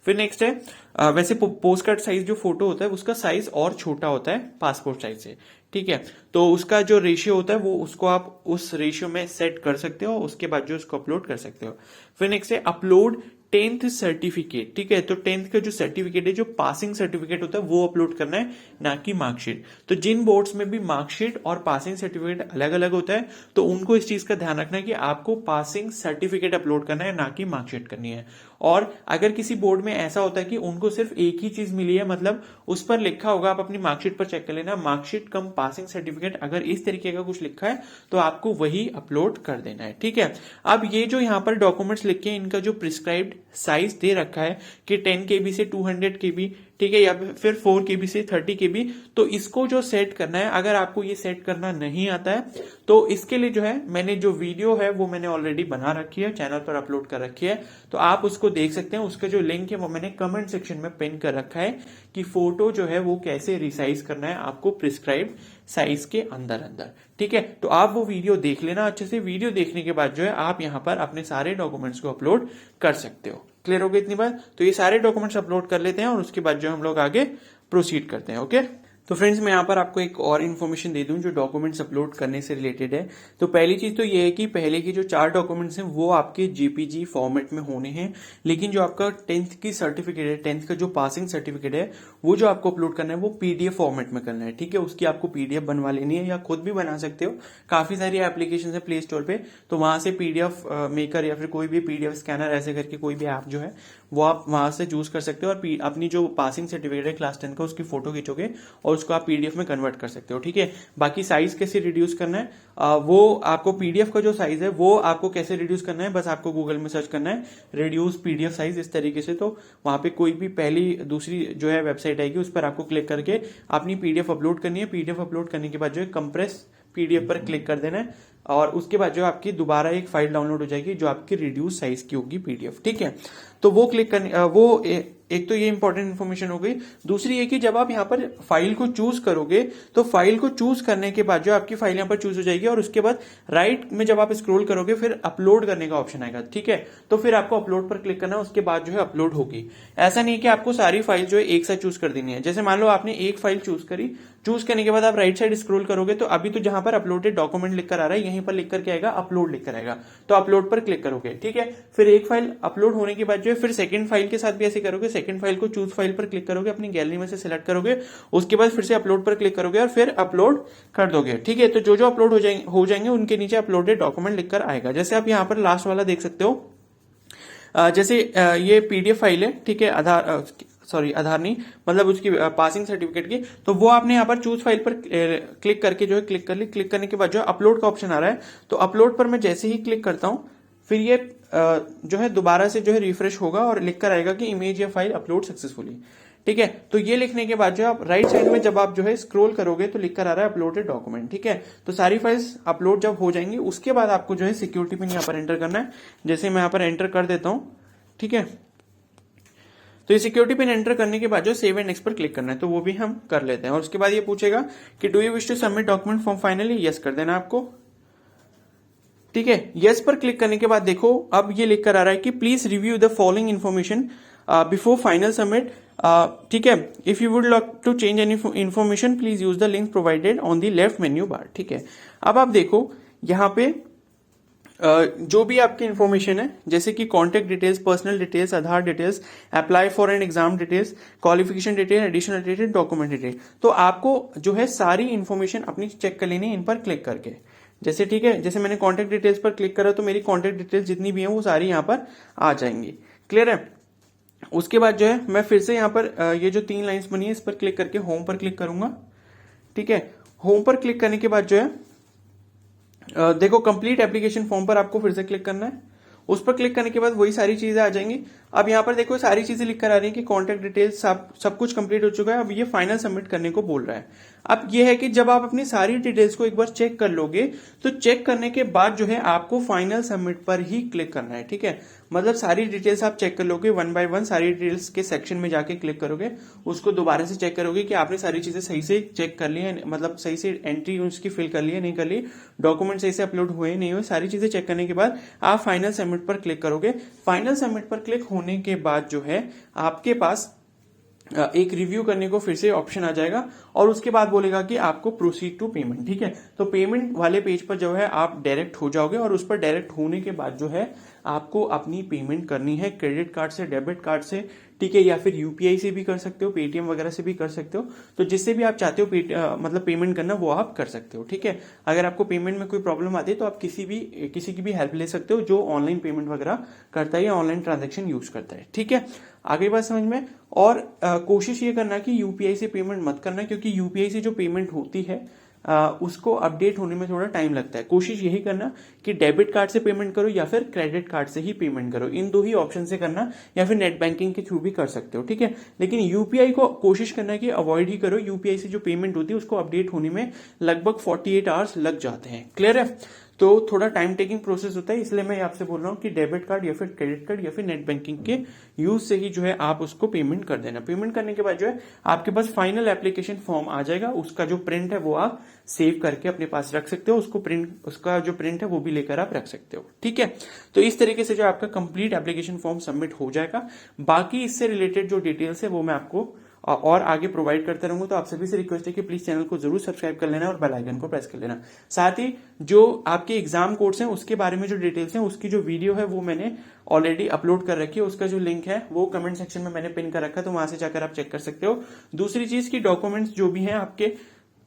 फिर नेक्स्ट है वैसे पोस्ट कार्ड साइज जो फोटो होता है उसका साइज और छोटा होता है पासपोर्ट साइज से। ठीक है। तो उसका जो रेशियो होता है वो उसको आप उस रेशियो में सेट कर सकते हो, उसके बाद जो उसको अपलोड कर सकते हो। फिर नेक्स्ट है अपलोड 10th सर्टिफिकेट, ठीक है। तो 10th का जो सर्टिफिकेट है, जो पासिंग सर्टिफिकेट होता है, वो अपलोड करना है, ना कि मार्कशीट। तो जिन बोर्ड्स में भी मार्कशीट और पासिंग सर्टिफिकेट अलग अलग होता है, तो उनको इस चीज का ध्यान रखना है कि आपको पासिंग सर्टिफिकेट अपलोड करना है, ना कि मार्कशीट करनी है। और अगर किसी बोर्ड में ऐसा होता है कि उनको सिर्फ एक ही चीज मिली है, मतलब उस पर लिखा होगा, आप अपनी मार्कशीट पर चेक कर लेना, मार्कशीट कम पासिंग सर्टिफिकेट, अगर इस तरीके का कुछ लिखा है तो आपको वही अपलोड कर देना है, ठीक है। अब ये जो यहाँ पर डॉक्यूमेंट्स लिखे हैं, इनका जो प्रिस्क्राइब्ड साइज दे रखा है कि 10 KB से 200 KB, ठीक है, या फिर 4 KB से 30 KB, तो इसको जो सेट करना है, अगर आपको ये सेट करना नहीं आता है तो इसके लिए जो है मैंने जो वीडियो है वो मैंने ऑलरेडी बना रखी है, चैनल पर अपलोड कर रखी है, तो आप उसको देख सकते हैं। उसका जो लिंक है वो मैंने कमेंट सेक्शन में पिन कर रखा है कि फोटो जो है वो कैसे रिसाइज करना है आपको प्रिस्क्राइब साइज के अंदर अंदर, ठीक है। तो आप वो वीडियो देख लेना अच्छे से। वीडियो देखने के बाद जो है आप यहाँ पर अपने सारे डॉक्यूमेंट्स को अपलोड कर सकते हो। क्लियर हो गई इतनी बात? तो ये सारे डॉक्यूमेंट्स अपलोड कर लेते हैं और उसके बाद जो हम लोग आगे प्रोसीड करते हैं। ओके, तो फ्रेंड्स मैं यहाँ पर आपको एक और इन्फॉर्मेशन दे दूं जो डॉक्यूमेंट्स अपलोड करने से रिलेटेड है। तो पहली चीज तो ये है कि पहले के जो 4 डॉक्यूमेंट्स हैं वो आपके जेपीजी फॉर्मेट में होने हैं, लेकिन जो आपका 10th की सर्टिफिकेट है, 10th का जो पासिंग सर्टिफिकेट है, वो जो आपको अपलोड करना है वो पीडीएफ फॉर्मेट में करना है, ठीक है। उसकी आपको पीडीएफ बनवा लेनी है या खुद भी बना सकते हो। काफी सारी एप्लीकेशन है प्ले स्टोर पे, तो वहां से पीडीएफ मेकर या फिर कोई भी पीडीएफ स्कैनर ऐसे करके कोई भी ऐप जो है वो आप वहां से चूज कर सकते हो और अपनी जो पासिंग सर्टिफिकेट है क्लास 10 का उसकी फोटो खींचोगे और उसको आप पीडीएफ में कन्वर्ट कर सकते हो, ठीक है। बाकी साइज कैसे रिड्यूस करना है, वो आपको पीडीएफ का जो साइज है वो आपको कैसे रिड्यूस करना है, बस आपको गूगल में सर्च करना है रिड्यूस पीडीएफ साइज, इस तरीके से। तो वहां पे कोई भी पहली दूसरी जो है वेबसाइट आएगी, उस पर आपको क्लिक करके अपनी पीडीएफ अपलोड करनी है। पीडीएफ अपलोड करने के बाद जो है कंप्रेस पीडीएफ पर क्लिक कर देना है और उसके बाद जो आपकी दोबारा एक फाइल डाउनलोड हो जाएगी जो आपकी रिड्यूस साइज की होगी पीडीएफ, ठीक है। तो वो क्लिक करने वो एक तो ये इंपॉर्टेंट इन्फॉर्मेशन हो गई। दूसरी ये कि जब आप यहाँ पर फाइल को चूज करोगे तो फाइल को चूज करने के बाद जो आपकी फाइल यहाँ पर चूज हो जाएगी और उसके बाद राइट में जब आप स्क्रॉल करोगे फिर अपलोड करने का ऑप्शन आएगा, ठीक है। तो फिर आपको अपलोड पर क्लिक करना है, उसके बाद जो है अपलोड होगी। ऐसा नहीं कि आपको सारी फाइल जो है एक साथ चूज कर देनी है। जैसे मान लो आपने एक फाइल चूज करी, चूज करने के बाद आप राइट साइड स्क्रॉल करोगे तो अभी तो जहां पर अपलोडेड डॉक्यूमेंट लिखकर आ रहा है, यहीं पर लिख करके आएगा अपलोड लिखकर आएगा, तो अपलोड पर क्लिक करोगे, ठीक है। फिर एक फाइल अपलोड होने के बाद जो है फिर सेकंड फाइल के साथ भी ऐसे करोगे, सेकंड फाइल को चूज फाइल पर क्लिक करोगे, अपनी गैलरी में से सिलेक्ट करोगे, उसके बाद फिर से अपलोड पर क्लिक करोगे और फिर अपलोड कर दोगे, ठीक है। तो जो जो अपलोड हो जाएंगे उनके नीचे अपलोडेड डॉक्यूमेंट लिखकर आएगा। जैसे आप यहाँ पर लास्ट वाला देख सकते हो, जैसे ये पीडीएफ फाइल है, ठीक है, आधार नहीं, मतलब उसकी पासिंग सर्टिफिकेट की, तो वो आपने यहाँ पर चूज फाइल पर क्लिक करके जो है क्लिक कर ली। क्लिक करने के बाद जो है अपलोड का ऑप्शन आ रहा है, तो अपलोड पर मैं जैसे ही क्लिक करता हूं फिर ये जो है दोबारा से जो है रिफ्रेश होगा और लिख कर आएगा कि इमेज या फाइल अपलोड सक्सेसफुली, ठीक है। तो ये लिखने के बाद जो आप राइट साइड में जब आप जो है स्क्रॉल करोगे तो लिख कर आ रहा है अपलोडेड डॉक्यूमेंट, ठीक है। तो सारी फाइल्स अपलोड जब हो जाएंगी उसके बाद आपको जो है सिक्योरिटी पिन यहाँ पर एंटर करना है। जैसे मैं यहाँ पर एंटर कर देता हूं, ठीक है। तो ये सिक्योरिटी पिन एंटर करने के बाद जो सेव एंड नेक्स्ट पर क्लिक करना है, तो वो भी हम कर लेते हैं। और उसके बाद ये पूछेगा कि do you wish to submit document form finally, yes कर देना आपको, ठीक है। यस पर क्लिक करने के बाद देखो अब ये लिख कर आ रहा है कि please review the following information before final submit, ठीक है। If you would like to change any information please use the link provided on the left menu bar, ठीक है। अब आप देखो यहाँ पे जो भी आपकी इन्फॉर्मेशन है, जैसे कि contact details, personal details, Aadhaar details, apply for an exam details, qualification detail, additional detail, document detail, तो आपको जो है सारी इन्फॉर्मेशन अपनी चेक कर लेनी है इन पर क्लिक करके। जैसे ठीक है, जैसे मैंने कॉन्टेक्ट डिटेल्स पर क्लिक करा तो मेरी कॉन्टेक्ट डिटेल्स जितनी भी हैं वो सारी यहाँ पर आ जाएंगी, क्लियर है। उसके बाद जो है मैं फिर से यहाँ पर ये जो 3 लाइंस बनी है इस पर क्लिक करके होम पर क्लिक करूंगा, ठीक है। होम पर क्लिक करने के बाद जो है देखो कंप्लीट एप्लीकेशन फॉर्म पर आपको फिर से क्लिक करना है। उस पर क्लिक करने के बाद वही सारी चीजें आ जाएंगी। अब यहाँ पर देखो सारी चीजें लिख कर आ रही है कि कॉन्टेक्ट डिटेल्स सब कुछ कंप्लीट हो चुका है। अब ये फाइनल सबमिट करने को बोल रहा है। अब ये है कि जब आप अपनी सारी डिटेल्स को एक बार चेक कर लोगे तो चेक करने के बाद जो है आपको फाइनल सबमिट पर ही क्लिक करना है, ठीक है। मतलब सारी डिटेल्स आप चेक कर लोगे 1 बाय 1, सारी डिटेल्स के सेक्शन में जाके क्लिक करोगे, उसको दोबारा से चेक करोगे कि आपने सारी चीजें सही से चेक कर ली है, मतलब सही से एंट्री उसकी फिल कर ली है नहीं कर ली, डॉक्यूमेंट सही से अपलोड हुए नहीं हुए, सारी चीजें चेक करने के बाद आप फाइनल सबमिट पर क्लिक करोगे। फाइनल सबमिट पर क्लिक होने के बाद जो है आपके पास एक रिव्यू करने को फिर से ऑप्शन आ जाएगा और उसके बाद बोलेगा कि आपको प्रोसीड टू पेमेंट। ठीक है, तो पेमेंट वाले पेज पर जो है आप डायरेक्ट हो जाओगे और उस पर डायरेक्ट होने के बाद जो है आपको अपनी पेमेंट करनी है क्रेडिट कार्ड से, डेबिट कार्ड से, ठीक है, या फिर यूपीआई से भी कर सकते हो, पेटीएम वगैरह से भी कर सकते हो। तो जिससे भी आप चाहते हो मतलब पेमेंट करना वो आप कर सकते हो। ठीक है, अगर आपको पेमेंट में कोई प्रॉब्लम आती है तो आप किसी की भी हेल्प ले सकते हो जो ऑनलाइन पेमेंट वगैरह करता है या ऑनलाइन ट्रांजेक्शन यूज करता है। ठीक है, आगे बात समझ में। और कोशिश ये करना कि यूपीआई से पेमेंट मत करना, क्योंकि यूपीआई से जो पेमेंट होती है उसको अपडेट होने में थोड़ा टाइम लगता है। कोशिश यही करना कि डेबिट कार्ड से पेमेंट करो या फिर क्रेडिट कार्ड से ही पेमेंट करो, इन दो ही ऑप्शन से करना, या फिर नेट बैंकिंग के थ्रू भी कर सकते हो। ठीक है, लेकिन यूपीआई को कोशिश करना कि अवॉइड ही करो। यूपीआई से जो पेमेंट होती है उसको अपडेट होने में लगभग 48 आवर्स लग जाते हैं। क्लियर है? तो थोड़ा टाइम टेकिंग प्रोसेस होता है, इसलिए मैं आपसे बोल रहा हूं कि डेबिट कार्ड या फिर क्रेडिट कार्ड या फिर नेट बैंकिंग के यूज से ही जो है आप उसको पेमेंट कर देना। पेमेंट करने के बाद जो है आपके पास फाइनल एप्लीकेशन फॉर्म आ जाएगा, उसका जो प्रिंट है वो आप सेव करके अपने पास रख सकते हो, उसका जो प्रिंट है वो भी लेकर आप रख सकते हो। ठीक है, तो इस तरीके से जो आपका कंप्लीट एप्लीकेशन फॉर्म सबमिट हो जाएगा। बाकी इससे रिलेटेड जो डिटेल्स है वो मैं आपको और आगे प्रोवाइड करता रहूंगा। तो आप सभी से रिक्वेस्ट है कि प्लीज चैनल को जरूर सब्सक्राइब कर लेना और बेल आइकन को प्रेस कर लेना। साथ ही जो आपके एग्जाम कोर्स हैं उसके बारे में जो डिटेल्स हैं उसकी जो वीडियो है वो मैंने ऑलरेडी अपलोड कर रखी है, उसका जो लिंक है वो कमेंट सेक्शन में मैंने पिन कर रखा है, तो वहां से जाकर आप चेक कर सकते हो। दूसरी चीज की डॉक्यूमेंट्स जो भी हैं आपके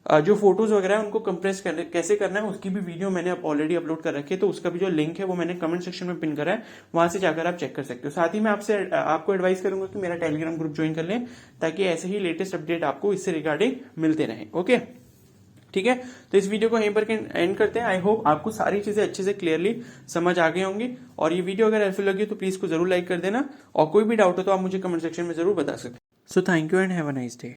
जो फोटोज वगैरह है उनको कंप्रेस कैसे करना है उसकी भी वीडियो मैंने ऑलरेडी अपलोड कर रखी है, तो उसका भी जो लिंक है वो मैंने कमेंट सेक्शन में पिन करा है, वहां से जाकर आप चेक कर सकते हो। साथ ही मैं आपको एडवाइस करूंगा कि मेरा टेलीग्राम ग्रुप ज्वाइन कर लें, ताकि ऐसे ही लेटेस्ट अपडेट आपको इससे रिगार्डिंग मिलते रहे। ओके, ठीक है, तो इस वीडियो को यहीं पर एंड करते हैं। आई होप आपको सारी चीजें अच्छे से क्लियरली समझ आ गई होंगी, और ये वीडियो अगर हेल्पफुल लगी तो प्लीज को जरूर लाइक कर देना, और कोई भी डाउट हो तो आप मुझे कमेंट सेक्शन में जरूर बता सकते हैं। So thank you and have a nice day.